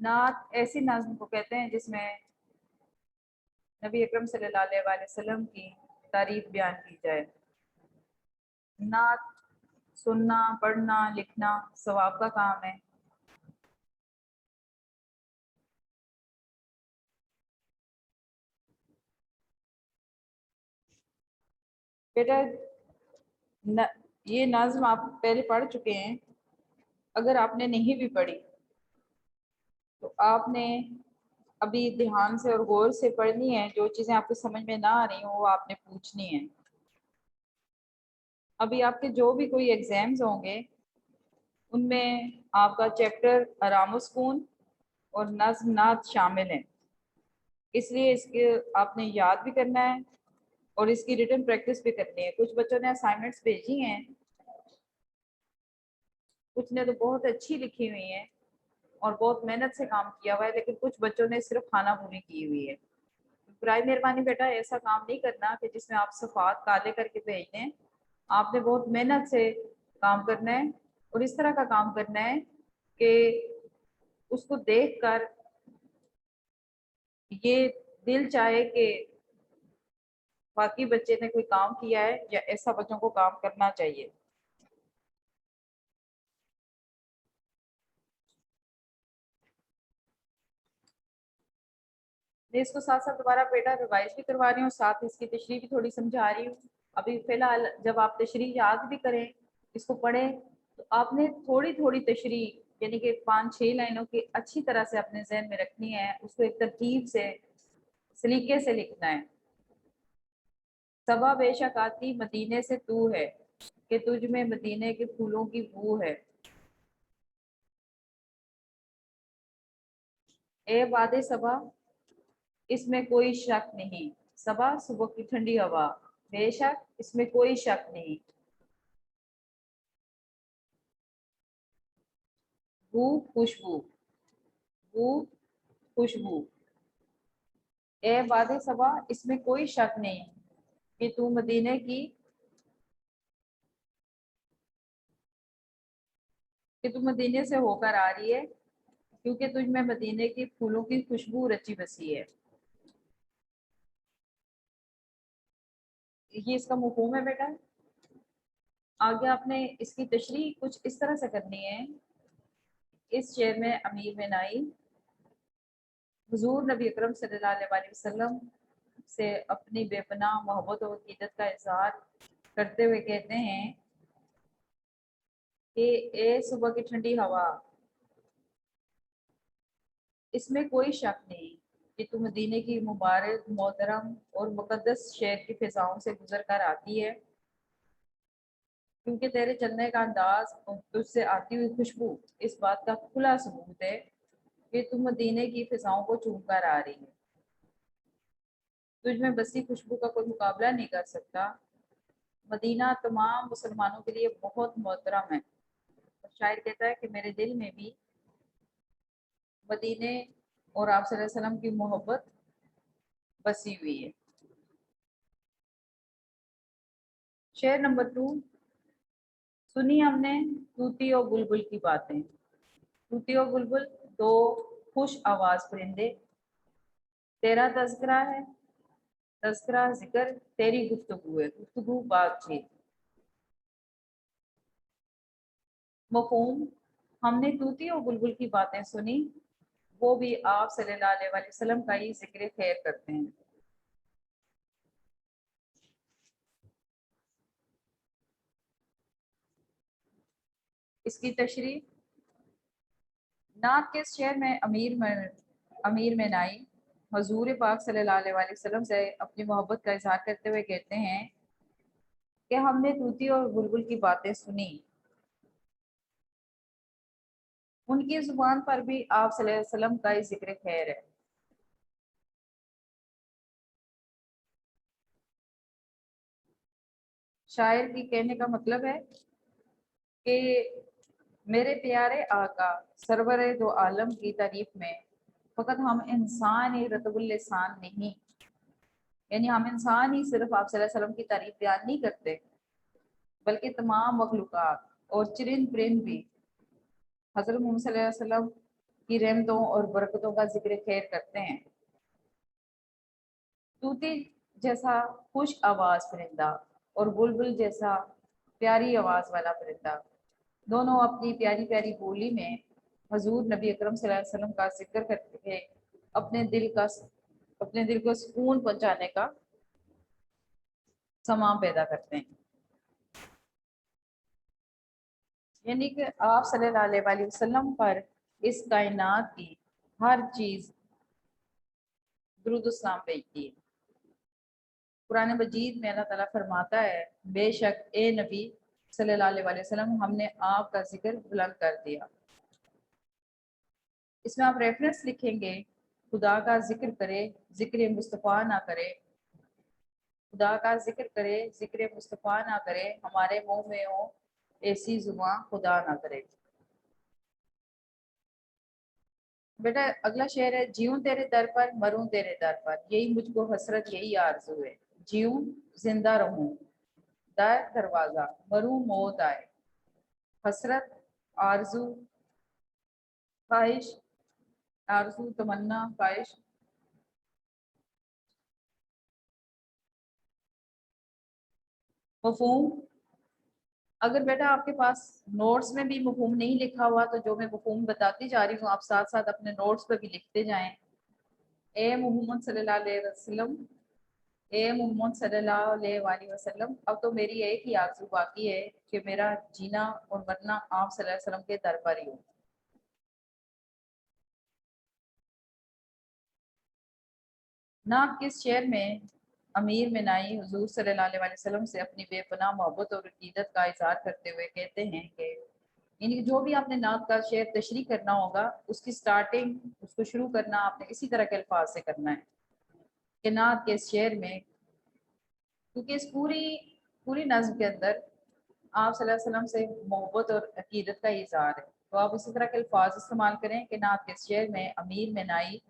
नात ऐसी नज़्म को कहते हैं जिसमें नबी अकरम सल्लल्लाहु अलैहि वसल्लम की तारीफ बयान की जाए। नात सुनना, पढ़ना, लिखना सवाब का काम है। बेटा ये नज़्म आप पहले पढ़ चुके हैं। अगर आपने नहीं भी पढ़ी तो आपने अभी ध्यान से और गौर से पढ़नी है। जो चीज़ें आपको समझ में ना आ रही हो वो आपने पूछनी है। अभी आपके जो भी कोई एग्जाम्स होंगे उनमें आपका चैप्टर आराम सुकून और नज़्म नात शामिल है, इसलिए इसके आपने याद भी करना है और इसकी रिटन प्रैक्टिस भी करनी है। कुछ बच्चों ने असाइनमेंट्स भेजी हैं, कुछ ने तो बहुत अच्छी लिखी हुई हैं और बहुत मेहनत से काम किया हुआ है, लेकिन कुछ बच्चों ने सिर्फ खाना पूरी की हुई है। बराए मेहरबानी बेटा ऐसा काम नहीं करना कि जिसमें आप सफ़ात काले करके भेज दें। आपने बहुत मेहनत से काम करना है और इस तरह का काम करना है कि उसको देखकर ये दिल चाहे कि बाकी बच्चे ने कोई काम किया है, या ऐसा बच्चों को काम करना चाहिए। मैं इसको साथ साथ दोबारा बेटा रिवाइज भी करवा रही हूँ, साथ इसकी तशरीह भी थोड़ी समझा रही हूँ। अभी फिलहाल जब आप तशरीह याद भी करें, इसको पढ़ें, तो आपने थोड़ी थोड़ी तशरीह यानी कि 5-6 लाइनों की अच्छी तरह से अपने जहन में रखनी है। उसको एक तरतीब से सलीके से लिखना है। सबा बेशक आती मदीने से तू है, कि तुझ में मदीने के फूलों की बू है। ए वादे सबा इसमें कोई शक नहीं, सबा सुबह की ठंडी हवा, बेशक इसमें कोई शक नहीं। बू खुशबू, बू खुशबू। ए वादे सबा इसमें कोई शक नहीं कि तू मदीने की, कि तू मदीने से होकर आ रही है, क्योंकि तुझ में मदीने की फूलों की खुशबू रची बसी है। ये इसका मफहूम है बेटा। आगे आपने इसकी तशरीह कुछ इस तरह से करनी है। इस शेर में अमीर में नाई हुजूर नबी अकरम सल्लल्लाहु अलैहि वसल्लम से अपनी बेपनाह मोहब्बत और अकीदत का इजहार करते हुए कहते हैं कि ए सुबह की ठंडी हवा, इसमें कोई शक नहीं कि तुम मदीने की मुबारक, मोहतरम और मुकद्दस शहर की फिजाओं से गुजर कर आती है, क्योंकि तेरे चलने का अंदाज और तुझसे आती हुई खुशबू इस बात का खुला सबूत है कि तुम मदीने की फिजाओं को चूम कर आ रही है। तुझ में बसी खुशबू का कोई मुकाबला नहीं कर सकता। मदीना तमाम मुसलमानों के लिए बहुत मोहतरम है। और शायर कहता है कि मेरे दिल में भी मदीने और आप सल्लल्लाहु अलैहि वसल्लम की मोहब्बत बसी हुई है। शेर नंबर 2। सुनी हमने तूती और बुलबुल की बातें। तूती और बुलबुल दो खुश आवाज परिंदे। तेरा तज़किरा है, तज़किरा जिक्र तेरी गुफ्तगू है, गुफ्तगू बातचीत। मफहूम, हमने तूती और बुलबुल की बातें सुनी, वो भी आप सल्लल्लाहु अलैहि वसल्लम का ही जिक्र खैर करते हैं। इसकी तशरीह, नात के शेर में अमीर में नाई हजूर पाक सल्लल्लाहु अलैहि वसल्लम से अपनी मोहब्बत का इजहार करते हुए कहते हैं कि हमने तूती और बुलबुल की बातें सुनी। उनकी जुबान पर भी आप सल्लल्लाहु अलैहि वसल्लम का ही जिक्र खैर है। शायर की कहने का मतलब है कि मेरे प्यारे आका सरवरे दो आलम की तारीफ में फकत हम इंसान ही रतबुल लिसान नहीं, यानी हम इंसान ही सिर्फ आप सल्लल्लाहु अलैहि वसल्लम की तारीफ बयान नहीं करते, बल्कि तमाम मखलूक़ात और चरिंद परिंद भी हज़रत मोहम्मद सल्लल्लाहु अलैहि वसल्लम की रहमतों और बरकतों का जिक्र खैर करते हैं। तूती जैसा खुश आवाज परिंदा और बुलबुल जैसा प्यारी आवाज वाला परिंदा दोनों अपनी प्यारी प्यारी बोली में हजूर नबी अकरम सल्लल्लाहु अलैहि वसल्लम का जिक्र करके अपने दिल को सुकून पहुंचाने का समा पैदा करते हैं। यानी कि आप सल्लल्लाहु अलैहि वसल्लम पर इस कायनात की हर चीज दुरूद सलाम भेजती है। कुरान मजीद में अल्लाह ताला फरमाता है, बेशक ए नबी सल्लल्लाहु अलैहि वसल्लम हमने आपका जिक्र बुलंद कर दिया। इसमें आप रेफरेंस लिखेंगे, खुदा का जिक्र करे जिक्र मुस्तफ़ा ना करे, खुदा का जिक्र करे जिक्र मुस्तफ़ा ना करे, हमारे मुंह में हो ऐसी जुबां खुदा ना करे। बेटा अगला शेर है, जीऊं तेरे दर पर मरूं तेरे दर पर, यही मुझको हसरत यही आरज़ू है। जीऊं जिंदा रहूं दर दरवाजा, मरूं मौत आए, हसरत आरजू ख्वाहिश, आरजू तमन्ना ख्वाहिश। मफहूम, अगर बेटा आपके पास नोट्स में भी मफहूम नहीं लिखा हुआ तो जो मैं मफहूम बताती जा रही हूँ आप साथ साथ अपने नोट्स पर भी लिखते जाएं। ए मोहम्मद सल्लल्लाहु अलैहि वसल्लम, ए मोहम्मद सल्लल्लाहु अलैहि वसल्लम, अब तो मेरी एक ही आरज़ू बाकी है कि मेरा जीना और मरना आप सल्लल्लाहु अलैहि वसल्लम के दर पर ही हो। ना किस शेर में अमीर मिनाई हुजूर सल्लल्लाहु अलैहि वसल्लम से अपनी बेपनाह मोहब्बत और अकीदत का इजहार करते हुए कहते हैं कि यानी कि जो भी आपने नात का शेर तशरीह करना होगा उसकी स्टार्टिंग उसको शुरू करना आपने इसी तरह के अल्फाज से करना है कि नात के शेर में, क्योंकि इस पूरी पूरी नज्म के अंदर आप सल्लल्लाहु अलैहि वसल्लम से मोहब्बत और अकीदत का इजहार है, तो आप इसी तरह के अल्फाज इस्तेमाल करें कि नात के शेर में अमीर मिनाई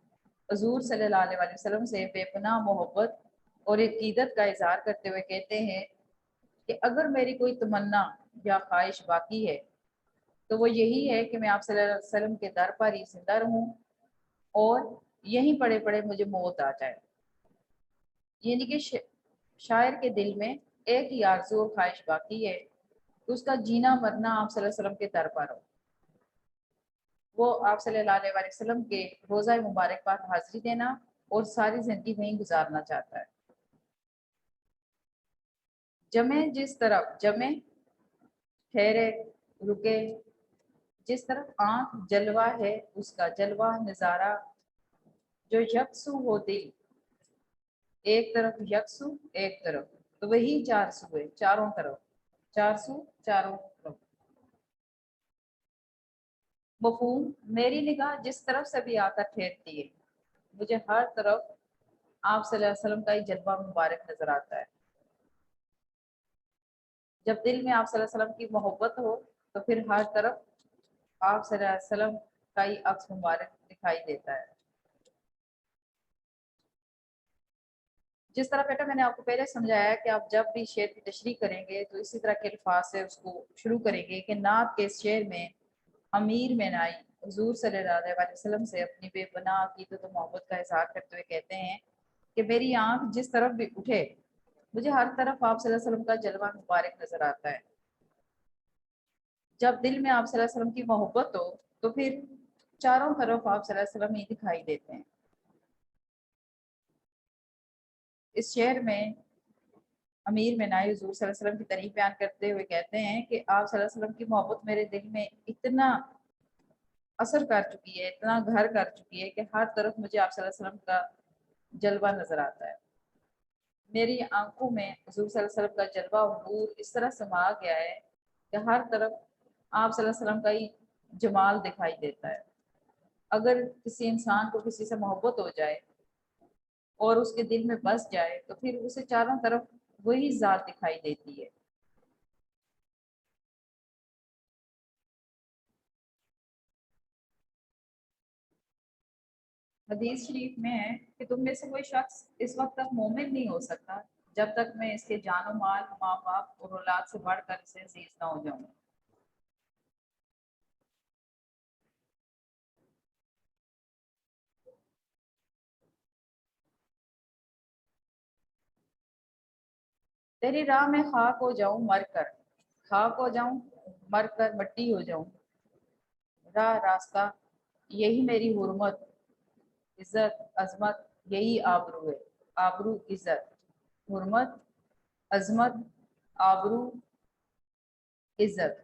हजूर सल्लल्लाहु अलैहि वसल्लम से बेपनाह मोहब्बत और अकीदत का इजहार करते हुए कहते हैं कि अगर मेरी कोई तमन्ना या ख्वाहिश बाकी है तो वो यही है कि मैं आप सल्लल्लाहु अलैहि वसल्लम के दर पर ही जिंदा रहूं और यहीं पड़े पड़े मुझे मौत आ जाए। यानी कि शायर के दिल में एक ही आरज़ू और ख्वाहिश बाकी है कि उसका जीना मरना आप सल्लल्लाहु अलैहि वसल्लम के दर पर हो। वो आप सल्लल्लाहु अलैहि वसल्लम के रोज़ा मुबारक पर हाजिरी देना और सारी जिंदगी वहीं गुजारना चाहता है। जमे जिस तरफ जमे ठहरे रुके, जिस तरफ आंख जलवा है उसका जलवा नजारा, जो यकसू हो दिल एक तरफ यकसू एक तरफ, तो वही चार सू है चारों तरफ, चार सू चारों तरफ। मफहूम, मेरी निगाह जिस तरफ से भी आकर ठहरती है मुझे हर तरफ आप सल्लल्लाहु अलैहि वसल्लम का ही जलवा मुबारक नजर आता है। जब दिल में आप सल्लल्लाहु अलैहि वसल्लम की मोहब्बत हो तो फिर हर तरफ आप सल्लल्लाहु अलैहि वसल्लम का ही अक्स मुबारक दिखाई देता है। जिस तरह बेटा मैंने आपको पहले समझाया कि आप जब भी शेर की तशरीह करेंगे तो इसी तरह के अल्फाज से उसको शुरू करेंगे कि नात के शेर में अमीर मिनाई हुजूर सल्लल्लाहु अलैहि वसल्लम से अपनी बेपनाह अकीदत और मोहब्बत का इजहार करते हुए कहते हैं कि मेरी आंख जिस तरफ भी उठे मुझे हर तरफ आप सल्लल्लाहु अलैहि वसल्लम का जलवा मुबारक नजर आता है। जब दिल में आप सल्लल्लाहु अलैहि वसल्लम की मोहब्बत हो तो फिर चारों तरफ आप सल्लल्लाहु अलैहि वसल्लम ही दिखाई देते हैं। इस शेर में अमीर मिनाई हुजूर सल्लल्लाहु अलैहि वसल्लम की तारीफ बयान करते हुए कहते हैं कि आप सल्लल्लाहु अलैहि वसल्लम की मोहब्बत मेरे दिल में इतना असर कर चुकी है, इतना घर कर चुकी है कि हर तरफ मुझे आप सल्लल्लाहु अलैहि वसल्लम का जलवा नजर आता है। मेरी आंखों में हुजूर सल्लल्लाहु अलैहि वसल्लम का जलवा और नूर इस तरह समा गया है कि हर तरफ आप सल्लल्लाहु अलैहि वसल्लम का ही जमाल दिखाई देता है। अगर किसी इंसान को किसी से मोहब्बत हो जाए और उसके दिल में बस जाए तो फिर उसे चारों तरफ वही जात दिखाई देती है। हदीस शरीफ में है कि तुम में से कोई शख्स इस वक्त तक मोमिन नहीं हो सकता जब तक मैं इसके जानो माल माँ बाप और औलाद से बढ़कर इसे अजीज ना हो जाऊं। तेरी राह में खाक हो जाऊं मर कर, खाक हो जाऊं मर कर मट्टी हो जाऊं, राह रास्ता यही मेरी हुर्मत, इज्जत अजमत यही आबरू है, आबरू इज्जत हुर्मत अजमत आबरू इज्जत।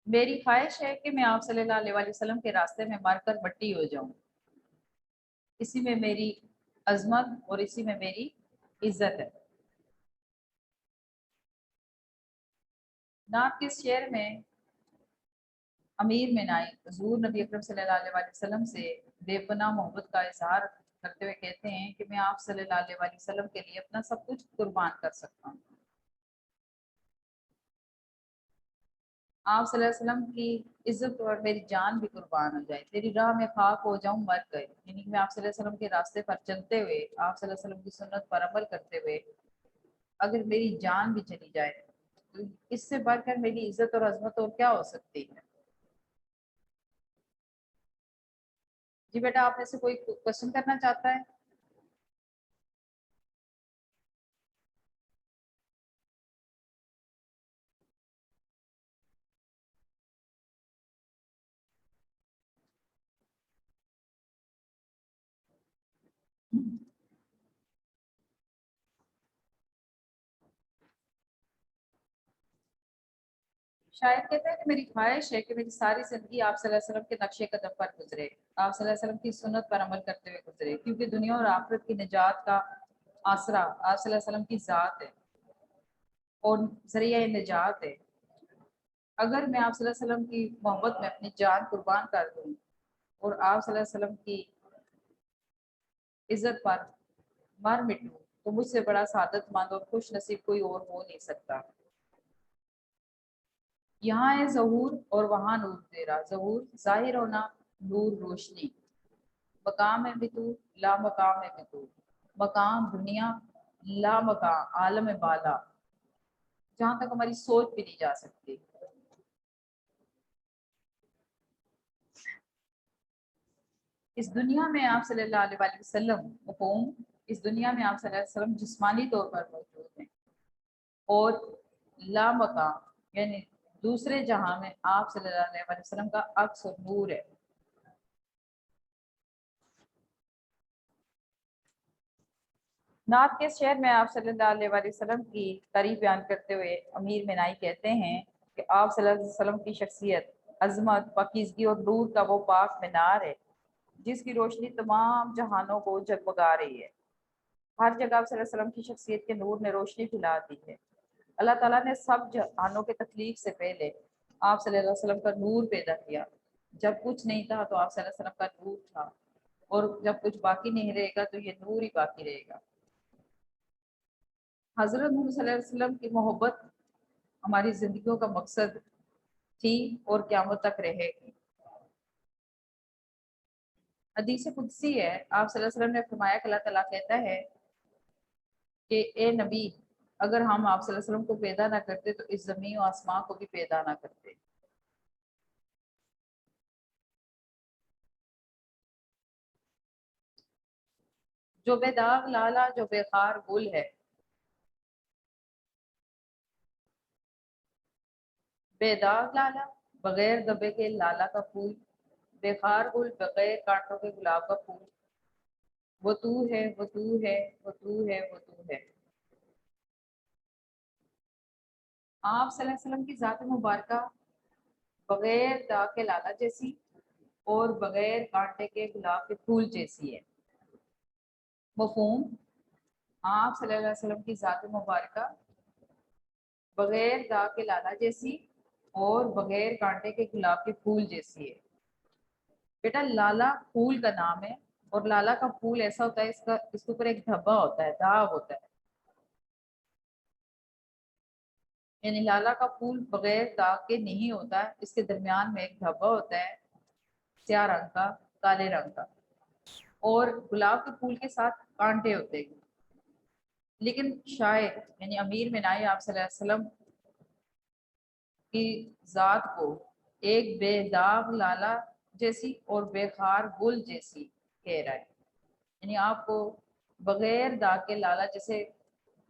मेरी ख्वाहिश है कि मैं आप सल्लल्लाहु अलैहि वसल्लम के रास्ते में मरकर मट्टी हो जाऊं, इसी में मेरी अजमत और इसी में मेरी इज्जत है। नात के इस शेर में अमीर मिनाई हुजूर नबी अकरम सल्लल्लाहु अलैहि वसल्लम से बेपनाह मोहब्बत का इजहार करते हुए कहते हैं कि मैं आप सल्लल्लाहु अलैहि वसल्लम के लिए अपना सब कुछ कुर्बान कर सकता हूँ। आप सल्लल्लाहु अलैहि वसल्लम की इज्जत और मेरी जान भी कुर्बान हो जाए, तेरी राह में खाक हो जाऊं मर गए, यानी कि मैं आप सल्लल्लाहु अलैहि वसल्लम के रास्ते पर चलते हुए, आप सल्लल्लाहु अलैहि वसल्लम की सुन्नत पर अमल करते हुए अगर मेरी जान भी चली जाए तो इससे बढ़कर मेरी इज्जत और अजमत और क्या हो सकती है। जी बेटा, आप में से कोई क्वेश्चन करना चाहता है? शायद कहते हैं कि मेरी ख्वाहिश है कि मेरी सारी जिंदगी आप सल्लल्लाहु अलैहि वसल्लम के नक्शे कदम पर गुजरे, आप सल्लल्लाहु अलैहि वसल्लम की सुन्नत पर अमल करते हुए गुजरे, क्योंकि दुनिया और आखिरत की निजात का आसरा आप सल्लल्लाहु अलैहि वसल्लम की जात है और जरिया निजात है। अगर मैं आप सल्लल्लाहु अलैहि वसल्लम की मोहब्बत में अपनी जान कुर्बान कर दूं और आप सल्लल्लाहु अलैहि वसल्लम की इज्जत पर मर मिटूं तो मुझसे बड़ा सादतमंद और खुश नसीब कोई और हो नहीं सकता। यहाँ है ज़हूर और वहाँ नूर तेरा, ज़हूर जाहिर होना, नूर रोशनी, मकाम है भी तू, ला मकाम है भी तू, मकाम दुनिया, ला मकाम आलम बाला, जहाँ तक हमारी सोच भी नहीं जा सकती। इस दुनिया में आप सल्लल्लाहु अलैहि वसल्लम मफ़हूम, इस दुनिया में आप सल्लल्लाहु अलैहि वसल्लम जिस्मानी तौर पर मौजूद हैं और ला मकाम यानी दूसरे जहां में आप सल्लल्लाहु अलैहि वसल्लम का अक्स और नूर है। नात के शेर में आप सल्लल्लाहु अलैहि वसल्लम की तारीफ बयान करते हुए अमीर मिनाई कहते हैं कि आप सल्लल्लाहु अलैहि वसल्लम की शख्सियत, अजमत, पाकीज़गी और नूर का वो पाक मीनार है जिसकी रोशनी तमाम जहानों को जगमगा रही है। हर जगह आप सल्लल्लाहु अलैहि वसल्लम की शख्सियत के नूर ने रोशनी फैला दी है। अल्लाह ताला ने सब जहानों के तख्लीक से पहले आप सल्लल्लाहु अलैहि वसल्लम का नूर पैदा किया। जब कुछ नहीं था तो आप सल्लल्लाहु अलैहि वसल्लम का नूर था और जब कुछ बाकी नहीं रहेगा तो ये नूर ही बाकी रहेगा। हजरत मोहम्मद सल्लल्लाहु अलैहि वसल्लम की मोहब्बत हमारी जिंदगियों का मकसद थी और क़यामत तक रहेगी। हदीस कुदसी है, आप सल्लल्लाहु अलैहि वसल्लम ने फरमाया कि अल्लाह ताला कहता है कि ए नबी, अगर हम आप सल्लल्लाहु अलैहि वसल्लम को पैदा ना करते तो इस जमीन और आसमां को भी पैदा ना करते। जो बेदाग लाला जो बेखार गुल है, बेदाग लाला बगैर दबे के लाला का फूल, बेखार गुल बगैर कांटों के गुलाब का फूल, वो तू है वो तू है वो तू है वो तू है। आप सल्लल्लाहु अलैहि वसल्लम की जात मुबारका बगैर दाग के लाला जैसी और बगैर कांटे के गुलाब के फूल जैसी है। मफहूम, आप सल्लल्लाहु अलैहि वसल्लम की जात मुबारका बगैर दाग के लाला जैसी और बगैर कांटे के गुलाब के फूल जैसी है। बेटा, लाला फूल का नाम है और लाला का फूल ऐसा होता है, इसका इसके ऊपर एक धब्बा होता है, दाग होता है, यानी लाला का फूल बगैर दाग के नहीं होता है, इसके दरमियान में एक धब्बा होता है स्याह रंग का, काले रंग का, और गुलाब के फूल के साथ कांटे होते हैं। लेकिन शायद यानी अमीर मिनाई आप सल्लल्लाहु अलैहि वसल्लम की जात को एक बेदाग लाला जैसी और बेखार गुल जैसी कह रहा है, यानी आपको बगैर दाग के लाला जैसे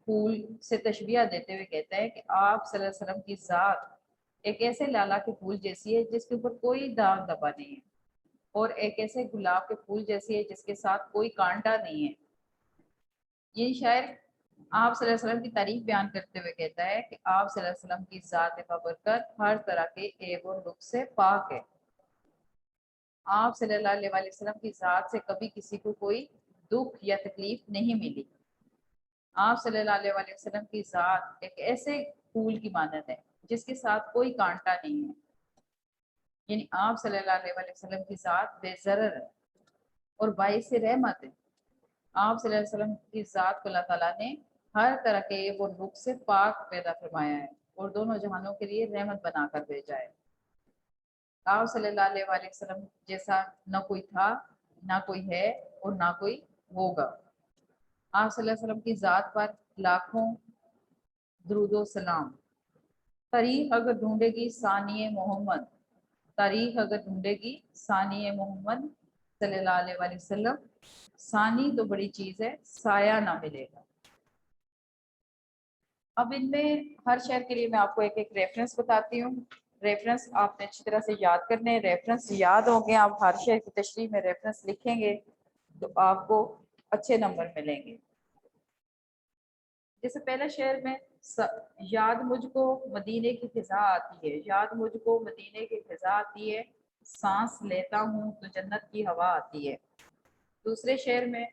फूल से तशबीह देते हुए कहता है कि आप सल्लल्लाहु अलैहि वसल्लम की ज़ात एक ऐसे लाला के फूल जैसी है जिसके ऊपर कोई दाग धब्बा नहीं है, और एक ऐसे गुलाब के फूल जैसी है जिसके साथ कोई कांटा नहीं है। ये शायर आप सल्लल्लाहु अलैहि वसल्लम की तारीफ बयान करते हुए कहता है कि आप सल्लल्लाहु अलैहि वसल्लम की ज़ात बबरकत हर तरह के ऐब और नुक्स से पाक है। आप सल्लल्लाहु अलैहि वसल्लम की ज़ात से कभी किसी को कोई दुख या तकलीफ नहीं मिली। आप सल्लल्लाहु अलैहि वसल्लम की ज़ात एक ऐसे फूल की मानद है जिसके साथ कोई कांटा नहीं है, यानी आप सल्लल्लाहु अलैहि वसल्लम की ज़ात बेज़रर है और बाइस रहमत है। आप सल्लल्लाहु अलैहि वसल्लम की ज़ात को अल्लाह ताला ने हर तरह के वो नुक्स से पाक पैदा फरमाया है और दोनों जहानों के लिए रहमत बनाकर भेजा है। आप सल्लल्लाहु अलैहि वसल्लम जैसा न कोई था, ना कोई है और ना कोई होगा। आप सल्लल्लाहु अलैहि वसल्लम की ज़ात पर लाखों दुरूदो सलाम। तारीख अगर ढूंढेगी सानिए मोहम्मद, तारीख अगर ढूंढेगी सानिए मोहम्मद सल्लल्लाहु अलैहि वसल्लम, सानी तो बड़ी चीज है, साया ना मिलेगा। अब इनमें हर शहर के लिए मैं आपको एक एक रेफरेंस बताती हूँ। रेफरेंस आपने अच्छी तरह से याद करने हैं। रेफरेंस याद हो गए, आप हर शहर की तशरीह में रेफरेंस लिखेंगे तो आपको अच्छे नंबर मिलेंगे। जैसे पहला शहर में याद मुझको मदीने की फिजा आती है, याद मुझको मदीने की फिजा आती है, सांस लेता हूँ तो जन्नत की हवा आती है। दूसरे शहर में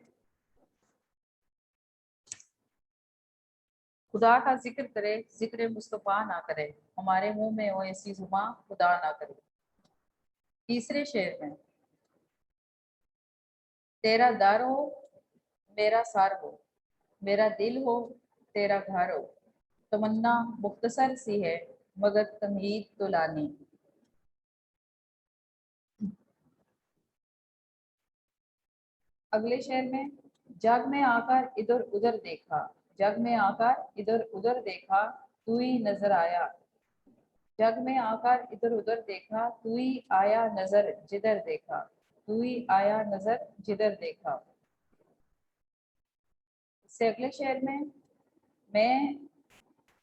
खुदा का जिक्र करे, जिक्र मुस्तफा ना करे, हमारे मुंह में हो ऐसी जुबान खुदा ना करे। तीसरे शेर में तेरा दर हो मेरा सर हो, मेरा दिल हो तेरा घर हो, तमन्ना मुख्तसर सी है मगर तमहीद तो लानी। अगले शेर में जग में आकर इधर उधर देखा, जग में आकर इधर उधर देखा, तू ही नजर आया, जग में आकर इधर उधर देखा, तू ही आया नजर जिधर देखा, तू ही आया नजर जिधर देखा। इससे अगले शेर में मैं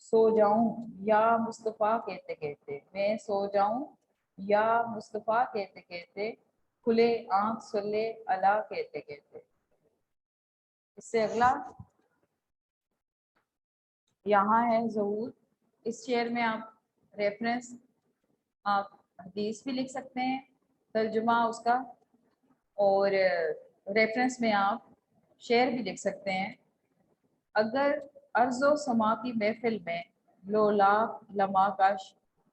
सो जाऊं या मुस्तफ़ा कहते कहते, मैं सो जाऊं या मुस्तफ़ा कहते कहते, खुले आंख सुले अला कहते कहते। इससे अगला यहाँ है ज़हूर। इस शेर में आप रेफरेंस, आप हदीस भी लिख सकते हैं, तर्जुमा उसका, और रेफरेंस में आप शेर भी लिख सकते हैं। अगर अर्ज़ो समा की महफिल में लोला लमा का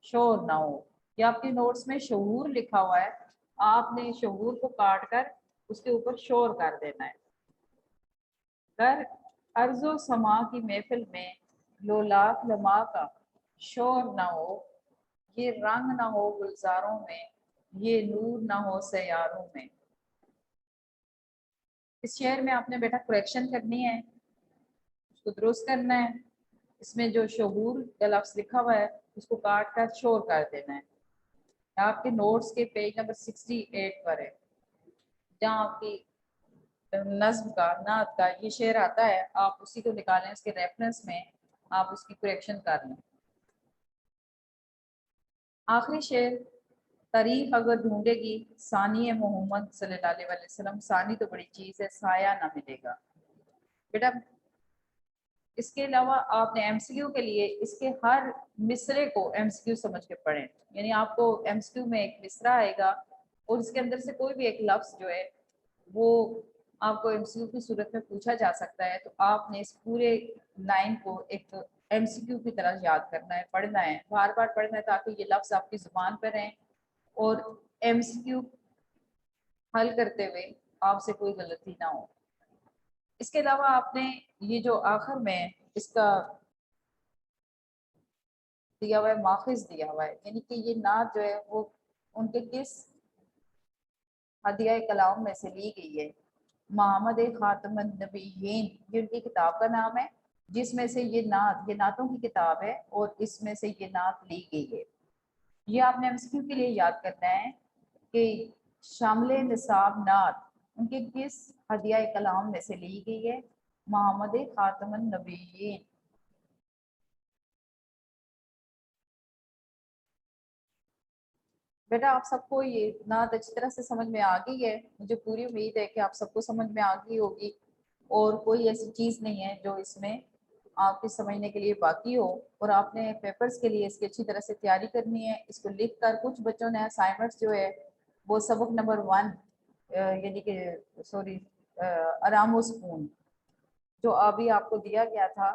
शोर ना हो, या आपके नोट्स में शहूर लिखा हुआ है, आपने शहूर को काट कर उसके ऊपर शोर कर देना है। अगर अर्ज़ो समा की महफिल में लोलाक लमा का शोर ना हो, ये रंग ना हो गुलजारों में, ये नूर ना हो सयारों में। इस शेर में आपने बेटा करेक्शन करनी है, उसको दुरुस्त करना है। इसमें जो शहूर का लफ्ज़ लिखा हुआ है उसको काट कर शोर कर देना है। आपके नोट्स के पेज नंबर 68 पर है, जहाँ आपकी नज्म का नात का ये शेर आता है, आप उसी को निकालें, इसके रेफरेंस में आप उसकी करेक्शन कर लें। आखिरी शेर तारीख अगर ढूंढेगी सानी मोहम्मद सल्लल्लाहु अलैहि वसल्लम, सानी तो बड़ी चीज़ है, साया ना मिलेगा। बेटा इसके अलावा आपने एमसीक्यू के लिए इसके हर मिसरे को एमसीक्यू समझ के पढ़ें, यानी आपको एमसीक्यू में एक मिसरा आएगा और इसके अंदर से कोई भी एक लफ्ज़ जो है वो आपको एमसीक्यू की सूरत में पूछा जा सकता है, तो आपने इस पूरे लाइन को एक एमसीक्यू की तरह याद करना है, पढ़ना है, बार बार पढ़ना है, ताकि ये लफ्ज़ आपकी ज़ुबान पर रहें और एमसीक्यू हल करते हुए आपसे कोई गलती ना हो। इसके अलावा आपने ये जो आखिर में इसका दिया हुआ है, माखिज दिया हुआ है, यानी कि ये नात जो है वो उनके किस हदिया कलाम में से ली गई है। मोहम्मद खातमुन नबीयीन ये उनकी किताब का नाम है, जिसमें से ये नातों की किताब है और इसमें से ये नात ली गई है। ये आपने एमसीक्यू के लिए याद करना है कि शामिल निसाब नात उनके किस हदिया कलाम में से ली गई है? मोहम्मद खातमुन नबीयीन। बेटा आप सबको ये नात अच्छी तरह से समझ में आ गई है? मुझे पूरी उम्मीद है कि आप सबको समझ में आ गई होगी और कोई ऐसी चीज़ नहीं है जो इसमें आपके समझने के लिए बाकी हो। और आपने पेपर्स के लिए इसकी अच्छी तरह से तैयारी करनी है। इसको लिख कर कुछ बच्चों ने असाइनमेंट्स जो है वो सबक नंबर 1 यानी कि सॉरी अरामो स्पून जो अभी आपको दिया गया था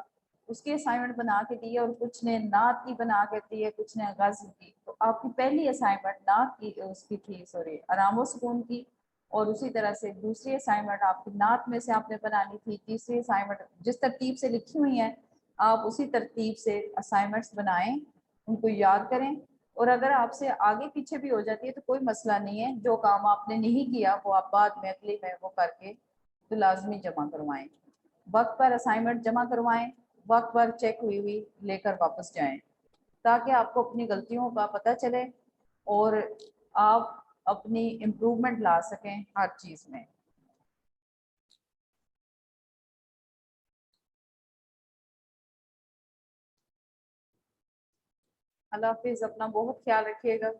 उसकी असाइनमेंट बना के दी है, और कुछ ने नात की बना के दी है, कुछ ने गज़ल की। तो आपकी पहली असाइनमेंट नात की उसकी थी, सॉरी अरामो सुकून की, और उसी तरह से दूसरी असाइनमेंट आपकी नात में से आपने बनानी थी। तीसरी असाइनमेंट जिस तरतीब से लिखी हुई है आप उसी तरतीब से असाइनमेंट्स बनाएं, उनको याद करें। और अगर आपसे आगे पीछे भी हो जाती है तो कोई मसला नहीं है, जो काम आपने नहीं किया वो आप बाद में अगले में वो करके तो लाजमी जमा करवाएं। वक्त पर असाइनमेंट जमा करवाएं, वक्त पर चेक हुई हुई लेकर वापस जाएं, ताकि आपको अपनी गलतियों का पता चले और आप अपनी इम्प्रूवमेंट ला सकें हर चीज़ में। अल्लाह हाफिज़, अपना बहुत ख्याल रखिएगा।